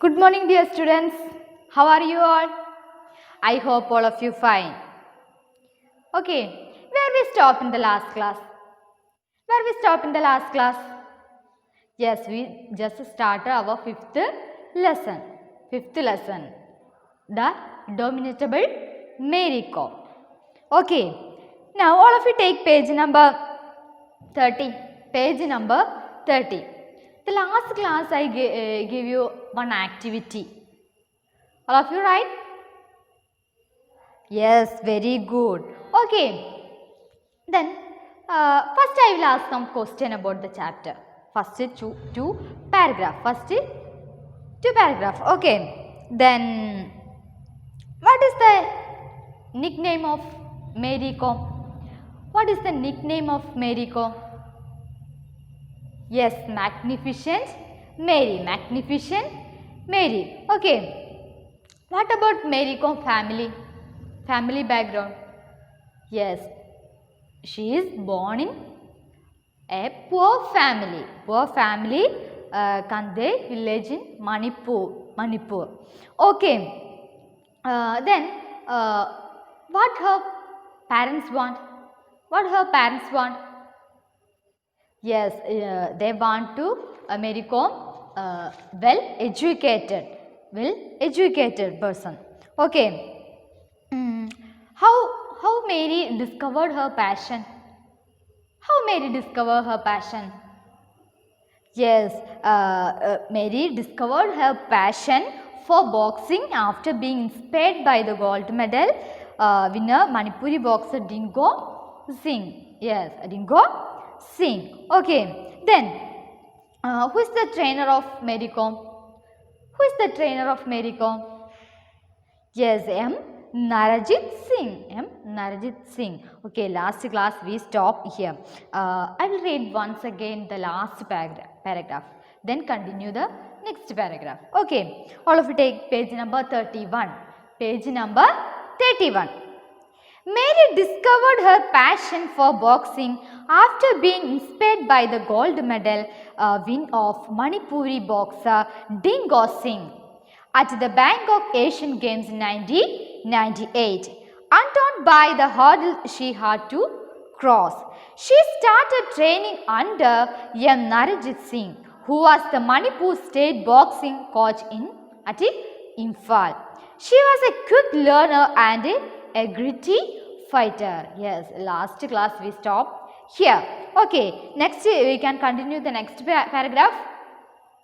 Good morning, dear students. How are you all? I hope all of you fine. Okay, where we stopped in the last class? Where we stopped in the last class? Yes, we just started our fifth lesson. The Indomitable Mary Kom. Okay, now all of you take page number 30. Page number 30. The last class I give you one activity. All of you right? Yes, very good. Okay. Then first I will ask some question about the chapter. First two paragraph. First two paragraph. Okay. Then what is the nickname of Mary Kom? What is the nickname of Mary Kom? Yes, Magnificent Mary. Magnificent Mary. Okay. What about Mary Kom family? Family background? Yes, she is born in a poor family. Poor family, Kande village in Manipur. Okay. Then, what her parents want? What her parents want? Yes, they want to Mary Kom well educated person. Okay. How Mary discovered her passion? How Mary discovered her passion? Yes, Mary discovered her passion for boxing after being inspired by the gold medal winner Manipuri boxer Dingo Singh. Yes, Dingo Singh. Okay, then who is the trainer of Mary Kom? Who is the trainer of Mary Kom? Yes, M. Narajit Singh. Okay, last class we stop here. I will read once again the last paragraph. Then continue the next paragraph. Okay, all of you take page number 31. Page number 31. Mary discovered her passion for boxing after being inspired by the gold medal win of Manipuri boxer Dingo Singh at the Bangkok Asian Games in 1998. Undaunted by the hurdle she had to cross, she started training under M. Narajit Singh, who was the Manipur state boxing coach at Imphal. She was a quick learner and a gritty fighter. Yes, last class we stop here. Okay, next we can continue the next paragraph.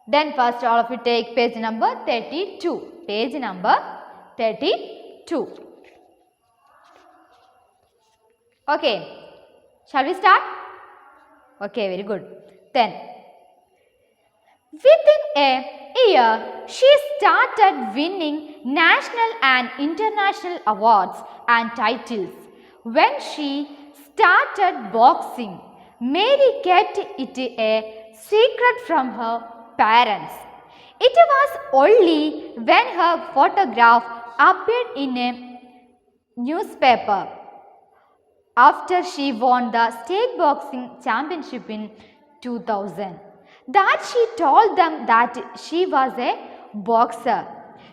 Then first all of you take page number 32. Page number 32. Okay. Shall we start? Okay, very good. Then, within a year, she started winning national and international awards and titles. When she started boxing, Mary kept it a secret from her parents. It was only when her photograph appeared in a newspaper after she won the state boxing championship in 2000 that she told them that she was a boxer.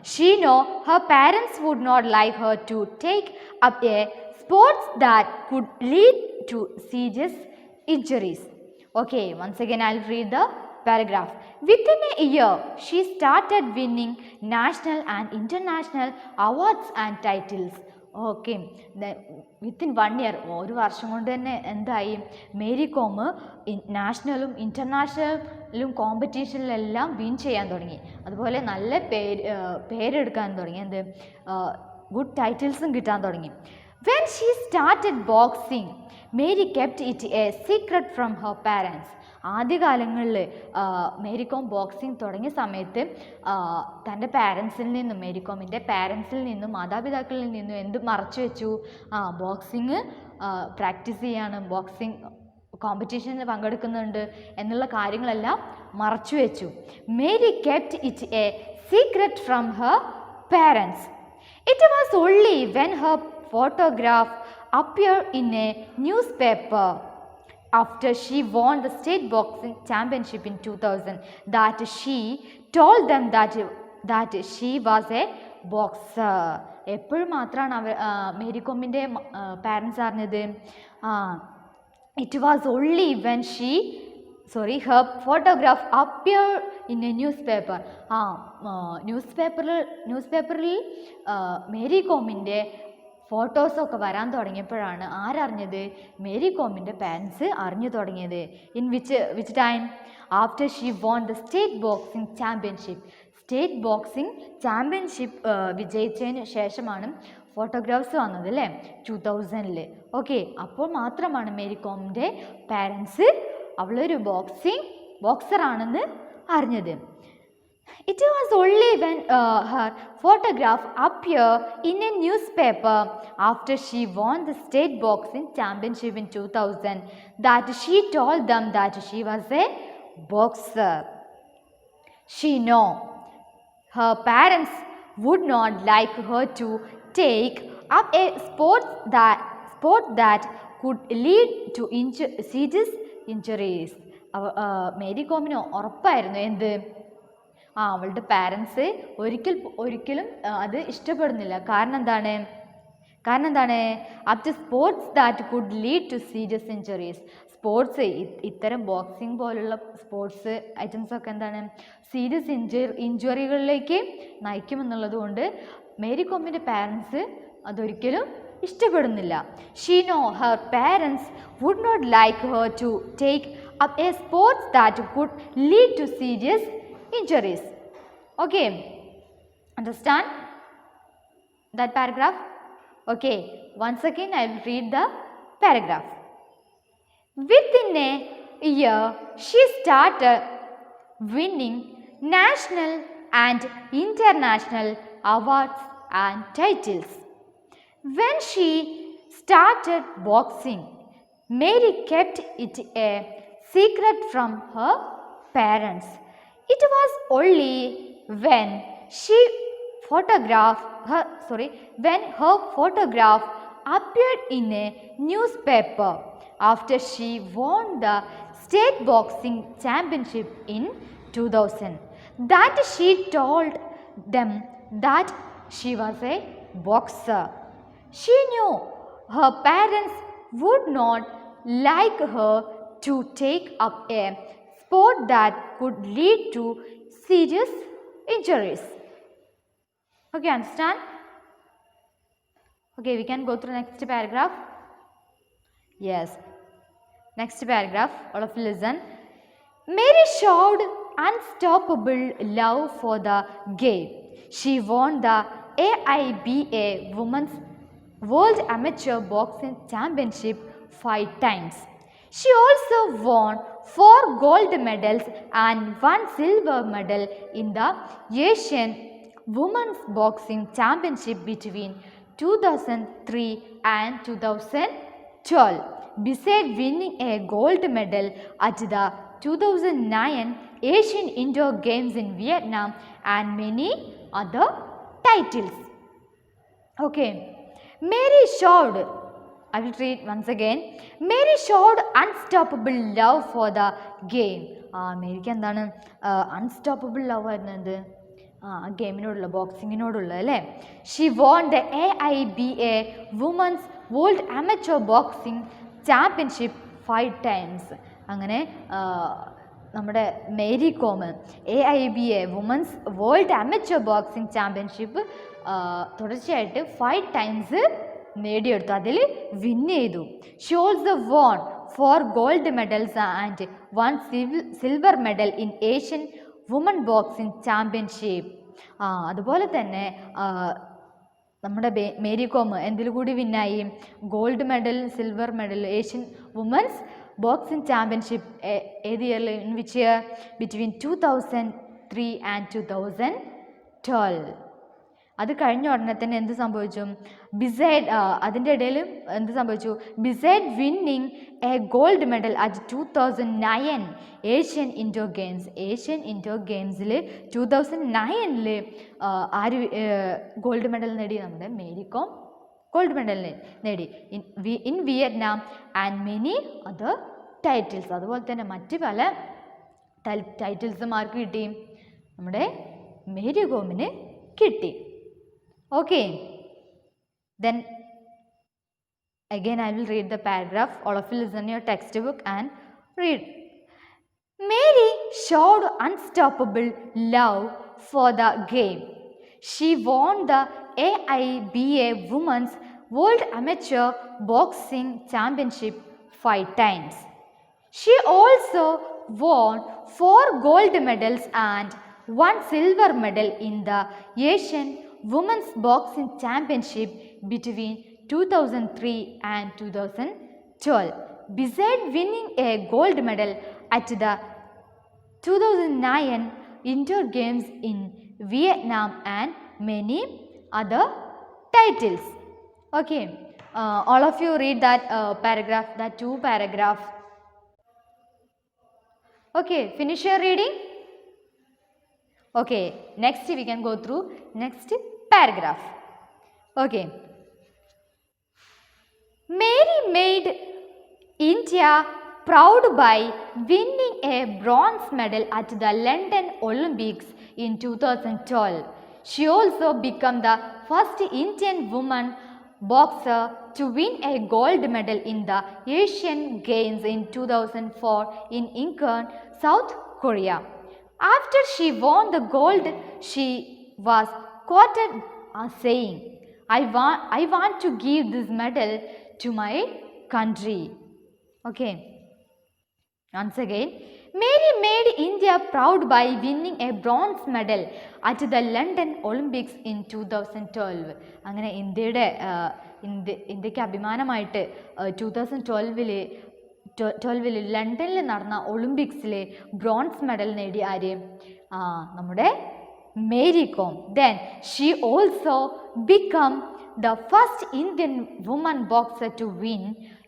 She knew her parents would not like her to take up a sport that could lead to serious injuries. Okay, once again I will read the paragraph. Within a year, she started winning national and international awards and titles. Okay within 1 year ഒരു വർഷം കൊണ്ട് തന്നെ എന്തായി Mary com നാഷണലും ഇൻ്റർനാഷണലും കോമ്പറ്റീഷനിലെല്ലാം win ചെയ്യാൻ തുടങ്ങി. അതുപോലെ നല്ല പേരെടുക്കാൻ തുടങ്ങി. എന്ത് ഗുഡ് ടൈറ്റിൽസും കിട്ടാൻ തുടങ്ങി. When she started boxing Mary kept it A secret from her parents. ആദ്യകാലങ്ങളിൽ മേരി കോം ബോക്സിംഗ് തുടങ്ങിയ സമയത്ത് തൻ്റെ പാരൻസിൽ നിന്നും മേരി കോമിൻ്റെ പാരൻസിൽ നിന്നും മാതാപിതാക്കളിൽ നിന്നും എന്ത് മറച്ചു വെച്ചു? ബോക്സിങ് പ്രാക്ടീസ് ചെയ്യാണ്, ബോക്സിങ് കോമ്പറ്റീഷനിൽ പങ്കെടുക്കുന്നുണ്ട് എന്നുള്ള കാര്യങ്ങളെല്ലാം മറച്ചു വെച്ചു. Mary kept it A secret from her parents. It was only when Har photograph appeared in a newspaper after she won the state boxing championship in 2000 that she told them that that she was a boxer. എപ്പോഴും മാത്രമാണ് Mary കോമിൻ്റെ parents അറിഞ്ഞത്? It was only when her photograph appeared in a newspaper. ന്യൂസ്പേപ്പറിൽ മേരി കോമിൻ്റെ ഫോട്ടോസൊക്കെ വരാൻ തുടങ്ങിയപ്പോഴാണ് ആരറിഞ്ഞത്? മേരി കോമിൻ്റെ പാരൻസ് അറിഞ്ഞു തുടങ്ങിയത്. In which time? After she won the state boxing championship. State boxing championship വിജയിച്ചതിന് ശേഷമാണ് ഫോട്ടോഗ്രാഫ്സ് വന്നത് അല്ലേ, 2000-ൽ. ഓക്കെ, അപ്പോൾ മാത്രമാണ് മേരി കോമിൻ്റെ പാരൻസ് അവളൊരു ബോക്സറാണെന്ന് അറിഞ്ഞത്. It was only when her photograph appeared in a newspaper after she won the state boxing championship in 2000 that she told them that she was a boxer. She knew her parents would not like her to take up a sport that could lead to serious injuries. Mary കോമിന് ഉറപ്പായിരുന്നു എന്ത്? അവളുടെ parents ഒരിക്കലും അത് ഇഷ്ടപ്പെടുന്നില്ല. കാരണം എന്താണ്? Up to sports that could lead to serious injuries. Sports, ഇത്തരം ബോക്സിംഗ് പോലുള്ള സ്പോർട്സ് ഐറ്റംസൊക്കെ എന്താണ്, സീരിയസ് ഇഞ്ചുറികളിലേക്ക് നയിക്കുമെന്നുള്ളത് കൊണ്ട് മേരി കോമിൻ്റെ പാരൻസ് അതൊരിക്കലും ഇഷ്ടപ്പെടുന്നില്ല. She know her parents would not like her to take up a sports that could lead to serious injuries. Okay, understand that paragraph? Okay, once again I will read the paragraph. Within a year she started winning national and international awards and titles. When she started boxing, Mary kept it a secret from her parents. It was only when her photograph appeared in a newspaper after she won the state boxing championship in 2000 that she told them that she was a boxer. She knew her parents would not like her to take up a sport that could lead to serious injuries. Okay, understand? Okay, we can go through next paragraph. Yes, next paragraph, all of you listen. Mary showed unstoppable love for the game. She won the AIBA Women's World Amateur Boxing Championship 5 times. She also won 4 gold medals and 1 silver medal in the Asian Women's Boxing Championship between 2003 and 2012. Besides winning a gold medal at the 2009 Asian Indoor Games in Vietnam and many other titles. Okay, Mary showed, I will read once again. Mary showed unstoppable love for the game. മേരിക്ക് എന്താണ് unstoppable love ആയിരുന്നത്? ഗെയിമിനോടുള്ള, ബോക്സിങ്ങിനോടുള്ള അല്ലേ. She won the AIBA women's world amateur boxing championship 5 times. അങ്ങനെ നമ്മുടെ Mary Kom AIBA women's world amateur boxing championship തുടർച്ചയായിട്ട് 5 times നേടിയെടുത്തു, അതിൽ വിൻ ചെയ്തു. She also won 4 gold medals and 1 silver medal in Asian woman boxing championship. അതുപോലെ തന്നെ നമ്മുടെ മേരി കോം എന്തിൽ കൂടി വിന്നായി? Gold medal, silver medal, Asian women's boxing championship ഏത് ഇയറിൽ? In which year? Between 2003 and 2012. അത് കഴിഞ്ഞ ഉടനെ തന്നെ എന്ത് സംഭവിച്ചു? അതിൻ്റെ ഇടയിൽ എന്ത് സംഭവിച്ചു? Beside winning a gold medal at 2009 Asian indoor games. Asian indoor ഗെയിംസിൽ 2009 ആര് ഗോൾഡ് മെഡൽ നേടി? നമ്മുടെ മേരി കോം ഗോൾഡ് മെഡൽ നേടി in Vietnam and many other titles. അതുപോലെ തന്നെ മറ്റ് പല ടൈറ്റിൽസും ആർക്ക് കിട്ടി? നമ്മുടെ മേരി കോമിന് കിട്ടി. Okay, then again I will read the paragraph. All of you listen your textbook and read. Mary showed unstoppable love for the game. She won the AIBA Women's World Amateur Boxing Championship 5 times. She also won 4 gold medals and 1 silver medal in the Asian Women's Boxing Championship between 2003 and 2012. Besides winning a gold medal at the 2009 Indoor Games in Vietnam and many other titles. Okay, all of you read that paragraph, that 2 paragraph. Okay, finish your reading. Okay, next we can go through next paragraph. Okay, Mary made India proud by winning a bronze medal at the London Olympics in 2012. She also became the first Indian woman boxer to win a gold medal in the Asian Games in 2004 in Incheon, South Korea. After she won the gold, she was quoted as saying, I want to give this medal to my country. Okay, once again, Mary made India proud by winning a bronze medal at the London Olympics in 2012. അങ്ങനെ ഇന്ത്യക്ക് അഭിമാനമായിട്ട് 2012 ലണ്ടനിൽ നടന്ന ഒളിമ്പിക്സിലെ bronze medal നേടി ആര്? നമ്മുടെ Mary com. Then she also became the first Indian woman boxer to win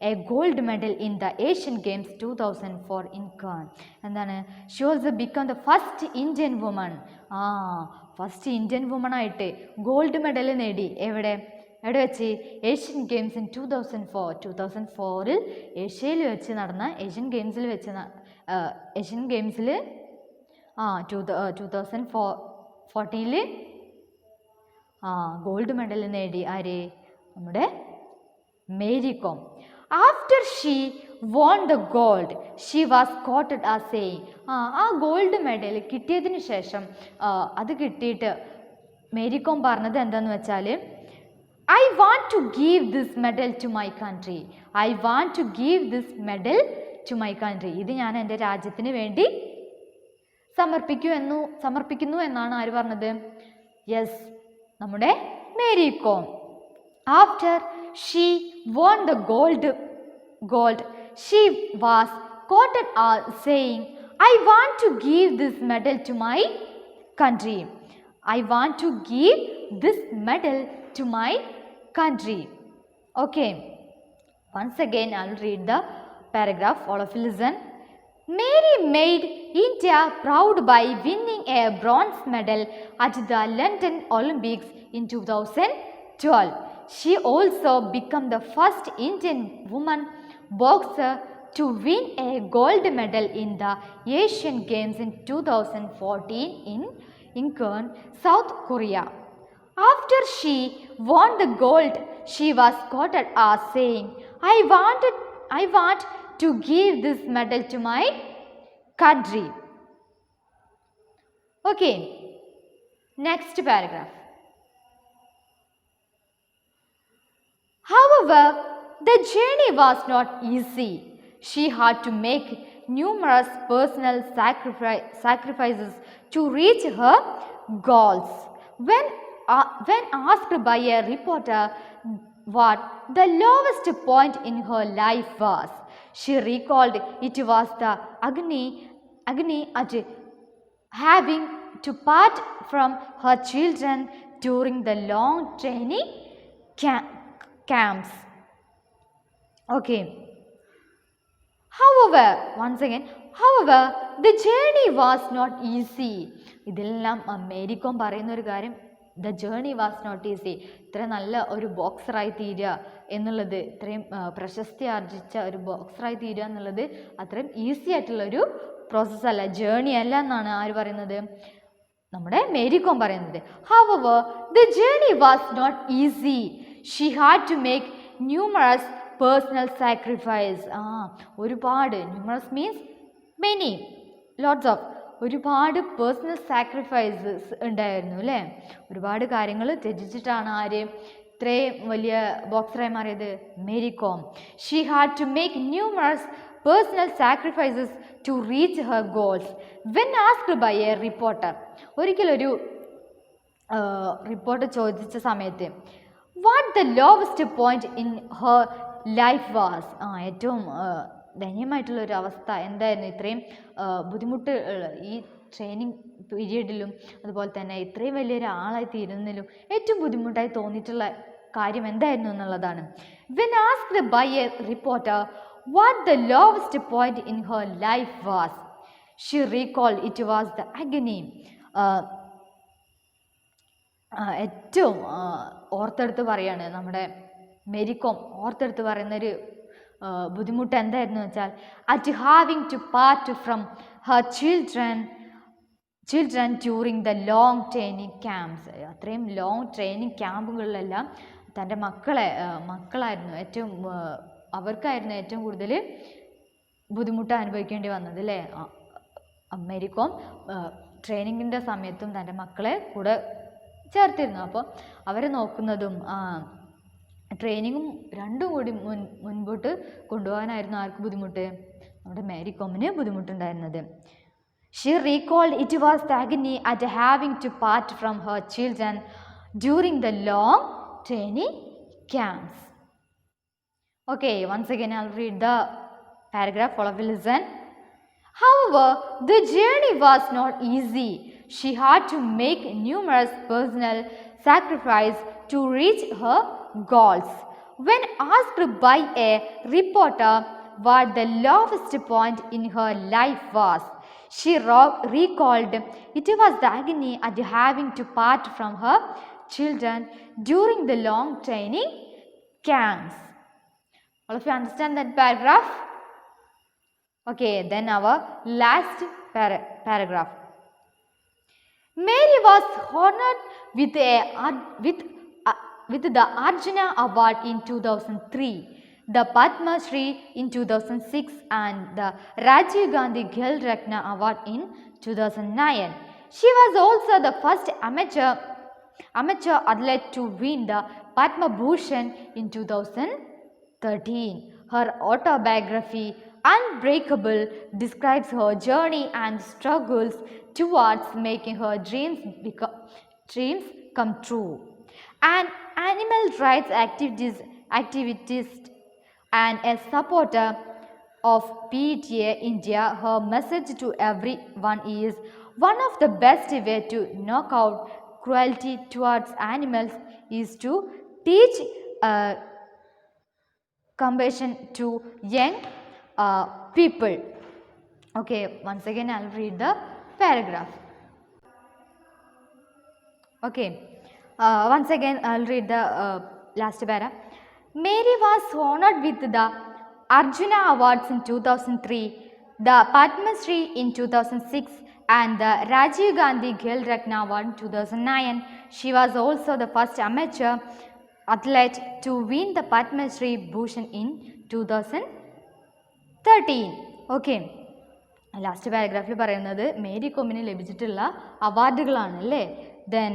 a gold medal in the Asian Games 2004 in Cannes. എന്താണ്? She also became the first Indian woman. First Indian woman ആയിട്ട് gold medal നേടി. എവിടെ വെച്ച്? Asian games in 2004 ഏഷ്യയിൽ വെച്ച് നടന്ന Asian ഗെയിംസിൽ 2014 gold medal നേടി ആര്? നമ്മുടെ Mary com. After she won the gold, she was quoted as saying, ആ ഗോൾഡ് മെഡൽ കിട്ടിയതിന് ശേഷം അത് കിട്ടിയിട്ട് മേരി കോം പറഞ്ഞത് എന്താന്ന് വെച്ചാൽ, I want to give this medal to my country. I want to give this medal to my country. ഇത് ഞാൻ എൻ്റെ രാജ്യത്തിന് വേണ്ടി സമർപ്പിക്കുന്നു എന്നാണ് ആര് പറഞ്ഞത്? യെസ്, നമ്മുടെ Mary com. After she won the gold, she was quoted as saying, I want to give this medal to my country. I want to give this medal to my country. Okay, once again I will read the paragraph. All of you listen. Mary made India proud by winning a bronze medal at the London Olympics in 2012. She also became the first Indian woman boxer to win a gold medal in the Asian Games in 2014 in Incheon, South Korea. After she won the gold, she was quoted as saying, I want to give this medal to my country. Okay, next paragraph. However, the journey was not easy. She had to make numerous personal sacrifices to reach her goals. When asked by a reporter what the lowest point in her life was, she recalled it was the agony at having to part from her children during the long training camps. Okay. However, once again, the journey was not easy. ഇതെല്ലാം മേരി കോം പറയുന്ന ഒരു കാര്യം, the journey was not easy. ഇത്ര നല്ല ഒരു ബോക്സറായി തീരുക എന്നുള്ളത്, ഇത്രയും പ്രശസ്തി ആർജിച്ച ഒരു ബോക്സറായി തീരുക എന്നുള്ളത് അത്രയും ഈസി ആയിട്ടുള്ളൊരു പ്രോസസ്സല്ല, ജേർണി അല്ല എന്നാണ് ആര് പറയുന്നത്? നമ്മുടെ മേരി കോം പറയുന്നത്. However, the journey was not easy. She had to make numerous personal sacrifice. ഒരുപാട്, numerous means many, lots of, ഒരുപാട് പേഴ്സണൽ സാക്രിഫൈസസ് ഉണ്ടായിരുന്നു അല്ലേ. ഒരുപാട് കാര്യങ്ങൾ ത്യജിച്ചിട്ടാണ് ആര് ഇത്രയും വലിയ ബോക്സറായി മാറിയത്? Mary Kom. She had to make numerous personal sacrifices to reach her goals when asked by a reporter. ഒരിക്കലൊരു റിപ്പോർട്ടർ ചോദിച്ച സമയത്ത് what the lowest point in her life was. ഏറ്റവും ദയനീയമായിട്ടുള്ള ഒരു അവസ്ഥ എന്തായിരുന്നു? ഇത്രയും ബുദ്ധിമുട്ട് ഈ ട്രെയിനിങ് പീരീഡിലും അതുപോലെ തന്നെ ഇത്രയും വലിയൊരു ആളായി തീരുന്നതിലും ഏറ്റവും ബുദ്ധിമുട്ടായി തോന്നിയിട്ടുള്ള കാര്യം എന്തായിരുന്നു എന്നുള്ളതാണ്. When asked by a reporter what the lowest point in her life was, she recalled it was the agony. ഏറ്റവും ഓർത്തെടുത്ത് പറയാണ് നമ്മുടെ മേരി കോം ഓർത്തെടുത്ത് പറയുന്നൊരു ബുദ്ധിമുട്ട് എന്തായിരുന്നു വെച്ചാൽ at having to part from her children during the long training camps. അത്രയും long training ക്യാമ്പുകളിലെല്ലാം തൻ്റെ മക്കളായിരുന്നു ഏറ്റവും അവർക്കായിരുന്നു ഏറ്റവും കൂടുതൽ ബുദ്ധിമുട്ട് അനുഭവിക്കേണ്ടി വന്നത് അല്ലേ. മേരി കോം ട്രെയിനിങ്ങിൻ്റെ സമയത്തും തൻ്റെ മക്കളെ കൂടെ ചേർത്തിരുന്നു. അപ്പോൾ അവരെ നോക്കുന്നതും ട്രെയിനിങ്ങും രണ്ടും കൂടി മുൻപോട്ട് കൊണ്ടുപോകാനായിരുന്നു ആർക്ക് ബുദ്ധിമുട്ട്? നമ്മുടെ മേരി കോമിന് ബുദ്ധിമുട്ടുണ്ടായിരുന്നത്. She recalled it was the agony at having to part from her children during the long training camps. Okay, once again I'll read the paragraph. All of you listen. However, the journey was not easy. She had to make numerous personal sacrifices to reach her goals. When asked by a reporter what the lowest point in her life was, she recalled it was the agony at having to part from her children during the long training camps. All of you understand that paragraph? Okay, then our last paragraph. Mary was honored with the Arjuna Award in 2003, the Padma Shri in 2006 and the Rajiv Gandhi Khel Ratna Award in 2009. She was also the first amateur athlete to win the Padma Bhushan in 2013. Her autobiography Unbreakable describes her journey and struggles towards making her dreams come true. An animal rights activist and a supporter of PETA India, her message to everyone is one of the best way to knock out cruelty towards animals is to teach compassion to young people. Okay, once again I'll read the paragraph. Okay, once again I'll read the last paragraph. Mary was honored with the Arjuna Awards in 2003, the Padma Shri in 2006 and the Rajiv Gandhi Khel Ratna Award in 2009. She was also the first amateur athlete to win the Padma Shri Bhushan in 2013. Okay, last പാരഗ്രാഫിൽ പറയുന്നത് മേരി കോമിന് ലഭിച്ചിട്ടുള്ള അവാർഡുകളാണ് അല്ലേ. Then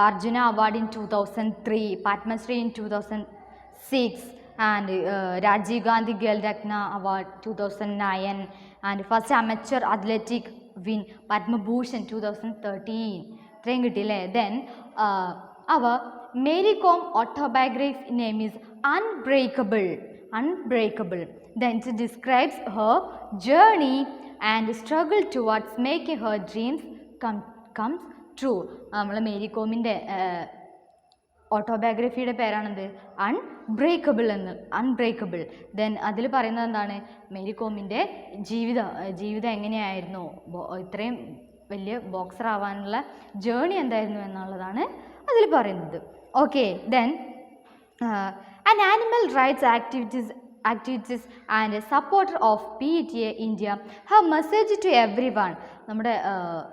Arjuna award in 2003, Padma Shri in 2006 and Rajiv Gandhi Khel Ratna award 2009 and first amateur athletic win Padma Bhushan 2013. ഇത്രയും കിട്ടിയില്ലേ. Then അവർ Mary Kom autobiography name is Unbreakable. Then it describes her journey and struggle towards making her dreams come true. നമ്മൾ മേരി കോമിൻ്റെ ഓട്ടോബയോഗ്രഫിയുടെ പേരാണത് അൺബ്രേക്കബിൾ. ദെൻ അതിൽ പറയുന്നത് എന്താണ്? Mary കോമിൻ്റെ ജീവിതം എങ്ങനെയായിരുന്നു, ഇത്രയും വലിയ ബോക്സർ ആവാനുള്ള ജേണി എന്തായിരുന്നു എന്നുള്ളതാണ് അതിൽ പറയുന്നത്. Okay, then an animal rights activist and a supporter of PETA India, her message to everyone നമ്മുടെ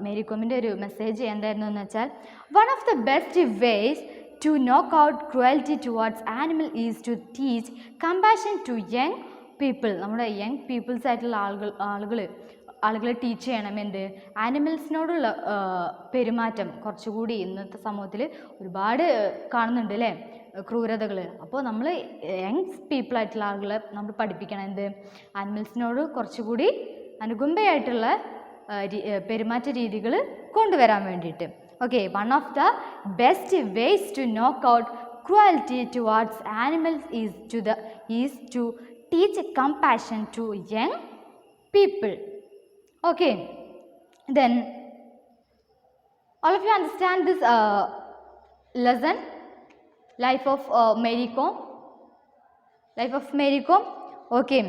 മേരി കോമിൻ്റെ ഒരു മെസ്സേജ് എന്തായിരുന്നു എന്ന് വെച്ചാൽ, one of the best ways to knock out cruelty towards animal is to teach compassion to young people. നമ്മുടെ young peoples ആയിട്ടുള്ള ആളുകളെ teach ചെയ്യണം എന്ത്, ആനിമൽസിനോടുള്ള പെരുമാറ്റം. കുറച്ചുകൂടി ഇന്നത്തെ സമൂഹത്തിൽ ഒരുപാട് കാണുന്നുണ്ട് അല്ലേ ക്രൂരതകൾ. അപ്പോൾ നമ്മൾ യങ് പീപ്പിളായിട്ടുള്ള ആളുകളെ നമ്മൾ പഠിപ്പിക്കണം എന്ത്, ആനിമൽസിനോട് കുറച്ചുകൂടി അനുകമ്പയായിട്ടുള്ള പെരുമാറ്റ രീതികൾ കൊണ്ടുവരാൻ വേണ്ടിയിട്ട്. Okay, one of the best ways to knock out cruelty towards animals is to teach compassion to young people. Okay, then all of you understand this lesson, life of Mary Kom. Okay,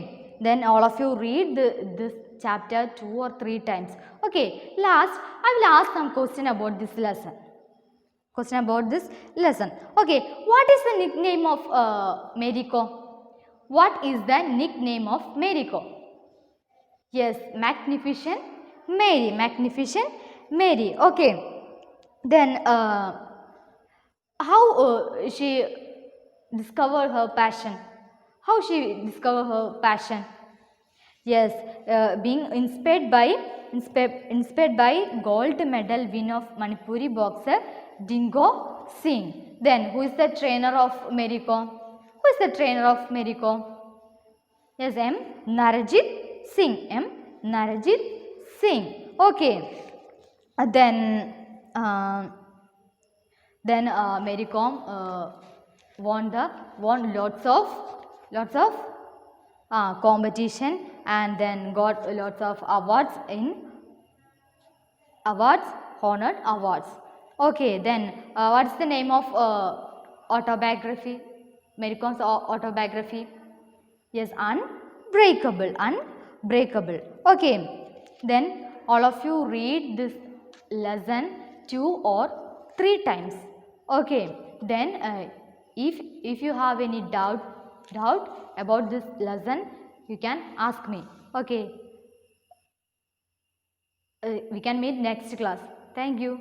then all of you read this chapter 2 or 3 times. Okay, last I will ask some question about this lesson. Okay, what is the nickname of Mary Kom? What is the nickname of Mary Kom? Yes, Magnificent Mary. Okay, then how she discovered her passion? Yes, being inspired by gold medal winner of Manipuri boxer Dingo Singh. Then who is the trainer of Mary Kom? Yes, M. Narajit Singh. Okay, then Mary Kom won lots of competition and then got lots of honored awards. Okay, then what is the name of autobiography, Mary Kom's autobiography? Yes, Unbreakable. Okay, then all of you read this lesson 2 or 3 times. Okay, then if you have any doubt about this lesson, you can ask me. Okay, we can meet next class. Thank you.